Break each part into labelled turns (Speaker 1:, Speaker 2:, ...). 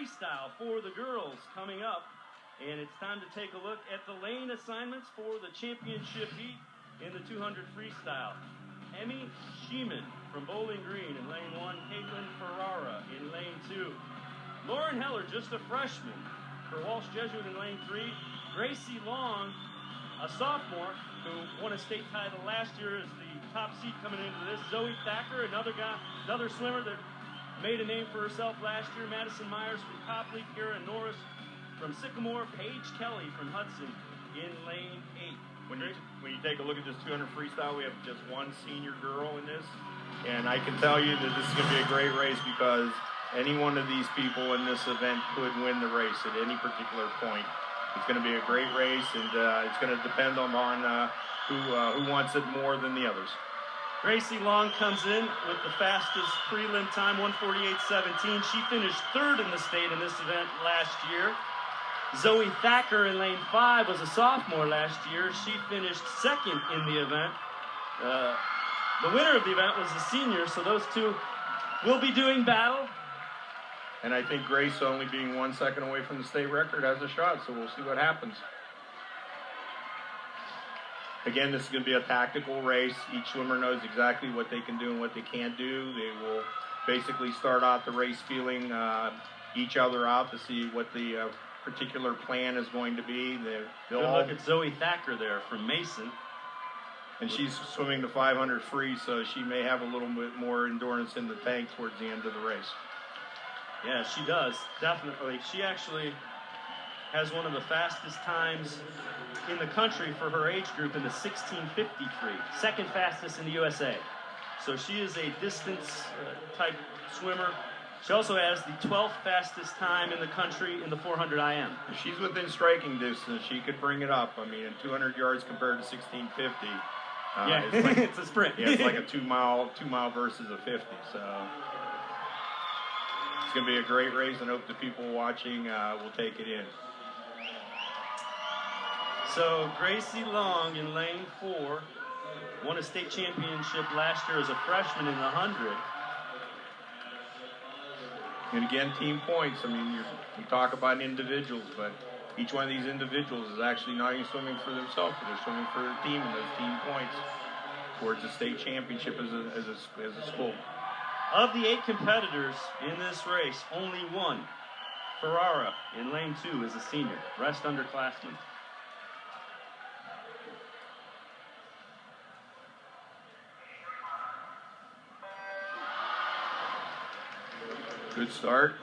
Speaker 1: freestyle for the girls coming up. And it's time to take a look at the lane assignments for the championship heat in the 200 freestyle. Emmy Sheeman from Bowling Green in lane 1, Caitlin Ferrara in lane 2. Lauren Heller, just a freshman, for Walsh Jesuit in lane 3. Gracie Long, a sophomore who won a state title last year, as the top seed coming into this. Zoe Thacker, another swimmer that made a name for herself last year. Madison Myers from Copley, Kara Norris from Sycamore, Paige Kelly from Hudson in lane 8.
Speaker 2: When you take a look at this 200 freestyle, we have just one senior girl in this, and I can tell you that this is going to be a great race because any one of these people in this event could win the race at any particular point. It's going to be a great race, and it's going to depend on who wants it more than the others.
Speaker 1: Gracie Long comes in with the fastest prelim time, 1:48.17. She finished third in the state in this event last year. Zoe Thacker in lane 5 was a sophomore last year. She finished second in the event. The winner of the event was a senior, so those two will be doing battle.
Speaker 2: And I think Grace, only being 1 second away from the state record, has a shot, so we'll see what happens. Again, this is going to be a tactical race. Each swimmer knows exactly what they can do and what they can't do. They will basically start out the race feeling each other out to see what the particular plan is going to be.
Speaker 1: Good look at Zoe Thacker there from Mason.
Speaker 2: And she's swimming the 500 free, so she may have a little bit more endurance in the tank towards the end of the race.
Speaker 1: Yeah, she does, definitely. She actually has one of the fastest times in the country for her age group in the 16:53, second fastest in the USA. So she is a distance type swimmer. She also has the 12th fastest time in the country in the 400 IM.
Speaker 2: If she's within striking distance, she could bring it up. I mean, in 200 yards compared to 1650.
Speaker 1: Yeah, it's, like, it's a sprint.
Speaker 2: Yeah, it's like a two mile versus a 50. So it's going to be a great race, and hope the people watching will take it in.
Speaker 1: So Gracie Long in lane 4 won a state championship last year as a freshman in the 100.
Speaker 2: And again, team points. I mean, we talk about individuals, but each one of these individuals is actually not even swimming for themselves, but they're swimming for their team, and those team points towards the state championship as a school.
Speaker 1: Of the 8 competitors in this race, only one, Ferrara in lane 2, is a senior. Rest underclassmen.
Speaker 2: Good start.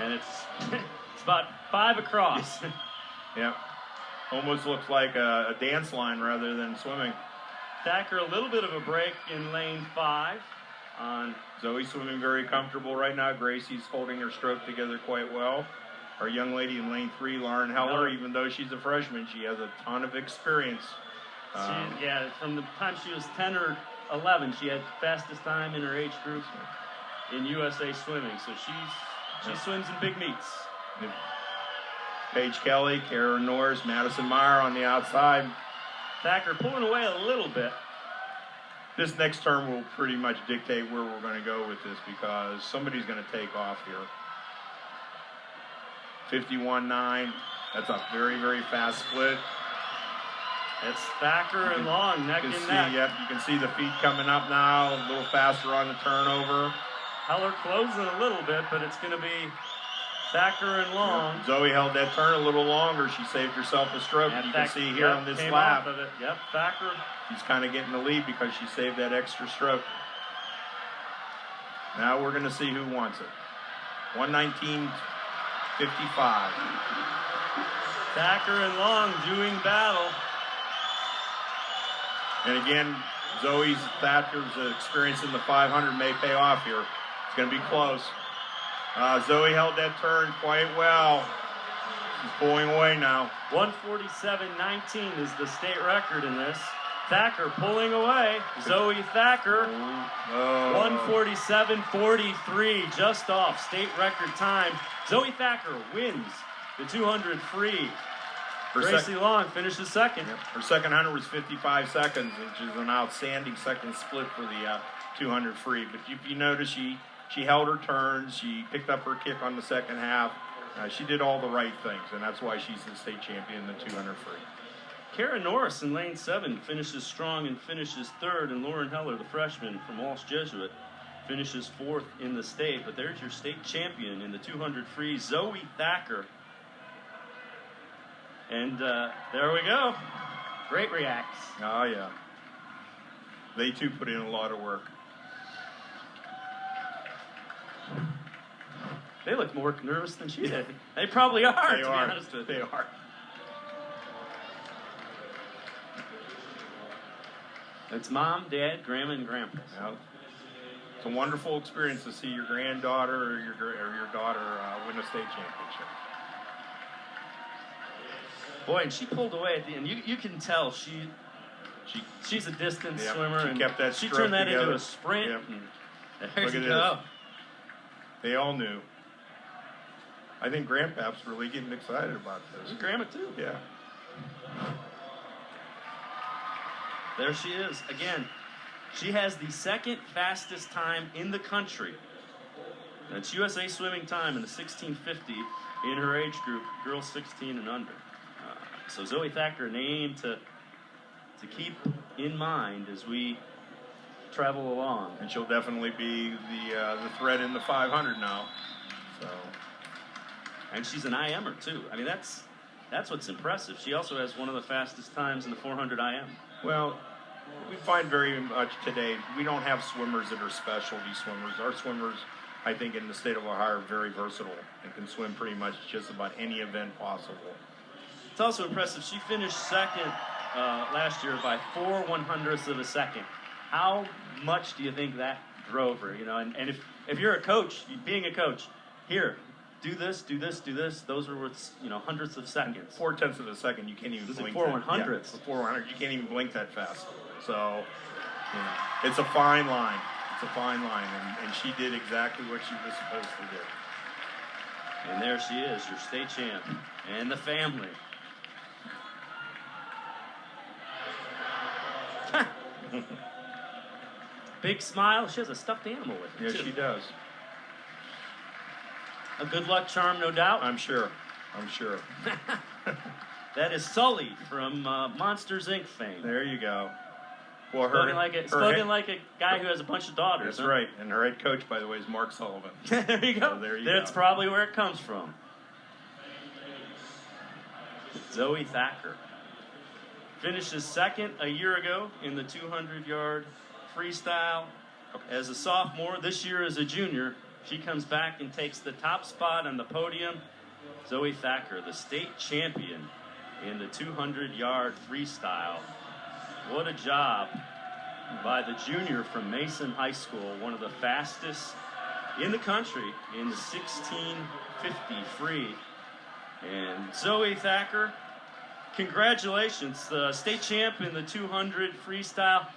Speaker 1: And it's about 5 across.
Speaker 2: Yeah. Almost looks like a dance line rather than swimming.
Speaker 1: Thacker a little bit of a break in lane 5.
Speaker 2: Zoe swimming very comfortable right now. Gracie's holding her stroke together quite well. Our young lady in lane 3, Lauren Heller, even though she's a freshman, she has a ton of experience.
Speaker 1: Yeah, from the time she was 10 or 11, she had fastest time in her age group in USA swimming. So she swims in big meets.
Speaker 2: Paige Kelly, Kara Norris, Madison Meyer on the outside.
Speaker 1: Thacker pulling away a little bit.
Speaker 2: This next turn will pretty much dictate where we're going to go with this, because somebody's going to take off here. 51.9. That's a very, very fast split.
Speaker 1: It's Thacker and Long neck and neck.
Speaker 2: Yep, you can see the feet coming up now, a little faster on the turnover.
Speaker 1: Heller closing a little bit, but it's going to be Thacker and Long.
Speaker 2: Yep. Zoe held that turn a little longer. She saved herself a stroke. And you can see here on this lap.
Speaker 1: Yep, Thacker.
Speaker 2: She's kind of getting the lead because she saved that extra stroke. Now we're going to see who wants it. 1:19.55.
Speaker 1: Thacker and Long doing battle.
Speaker 2: And again, Thacker's experience in the 500 may pay off here. It's going to be close. Zoe held that turn quite well. She's pulling away now.
Speaker 1: 1:47.19 is the state record in this. Thacker pulling away. Zoe Thacker. 1:47.43, just off state record time. Zoe Thacker wins the 200 free. Gracie Long finishes second.
Speaker 2: Yep. Her second 100 was 55 seconds, which is an outstanding second split for the 200 free. But if you notice, she held her turns. She picked up her kick on the second half. She did all the right things, and that's why she's the state champion in the 200 free.
Speaker 1: Kara Norris in lane 7 finishes strong and finishes 3rd, and Lauren Heller, the freshman from Walsh Jesuit, finishes 4th in the state. But there's your state champion in the 200 free, Zoe Thacker. And there we go. Great reacts.
Speaker 2: Oh, yeah. They, too, put in a lot of work.
Speaker 1: They look more nervous than she did. They probably are,
Speaker 2: They
Speaker 1: to
Speaker 2: are.
Speaker 1: be honest with you.
Speaker 2: They are.
Speaker 1: It's Mom, Dad, Grandma, and Grandpa.
Speaker 2: Yeah. It's a wonderful experience to see your granddaughter or your daughter win a state championship.
Speaker 1: Boy, and she pulled away at the end. You can tell she's a distance swimmer.
Speaker 2: She
Speaker 1: and
Speaker 2: kept that
Speaker 1: she
Speaker 2: stroke
Speaker 1: turned that
Speaker 2: together.
Speaker 1: into a sprint.
Speaker 2: Yep.
Speaker 1: And there
Speaker 2: Look
Speaker 1: you
Speaker 2: at
Speaker 1: go.
Speaker 2: this. They all knew. I think Grandpap's really getting excited about this.
Speaker 1: And Grandma, too.
Speaker 2: Yeah.
Speaker 1: There she is. Again, she has the 2nd fastest time in the country. That's USA swimming time in the 1650 in her age group, girls 16 and under. So Zoe Thacker, a name to keep in mind as we travel along.
Speaker 2: And she'll definitely be the threat in the 500 now. So.
Speaker 1: And she's an IMer, too. I mean, that's what's impressive. She also has one of the fastest times in the 400 IM.
Speaker 2: Well, we find very much today, we don't have swimmers that are specialty swimmers. Our swimmers, I think, in the state of Ohio are very versatile and can swim pretty much just about any event possible.
Speaker 1: It's also impressive. She finished 2nd last year by 4/100ths of a second. How much do you think that drove her? You know, and if you're a coach, being a coach, here, do this, do this, do this. Those are worth, hundredths of seconds.
Speaker 2: 0.4 of a second, you can't even
Speaker 1: This is
Speaker 2: blink.
Speaker 1: 4/100ths.
Speaker 2: 4/100, you can't even blink that fast. So, it's a fine line. It's a fine line, and she did exactly what she was supposed to do.
Speaker 1: And there she is, your state champ, and the family. Big smile. She has a stuffed animal with her,
Speaker 2: Yes,
Speaker 1: too.
Speaker 2: she does.
Speaker 1: A good luck charm, no doubt.
Speaker 2: I'm sure.
Speaker 1: That is Sully from Monsters, Inc. fame.
Speaker 2: There you go. Well,
Speaker 1: Spoken like a guy who has a bunch of daughters.
Speaker 2: That's right. And her head coach, by the way, is Mark Sullivan.
Speaker 1: There you go.
Speaker 2: So there you
Speaker 1: That's
Speaker 2: go.
Speaker 1: probably where it comes from. Zoe Thacker finishes 2nd a year ago in the 200-yard freestyle as a sophomore. This year as a junior, she comes back and takes the top spot on the podium. Zoe Thacker, the state champion in the 200-yard freestyle. What a job by the junior from Mason High School, one of the fastest in the country in the 1650 free. And Zoe Thacker, congratulations, the state champ in the 200 freestyle.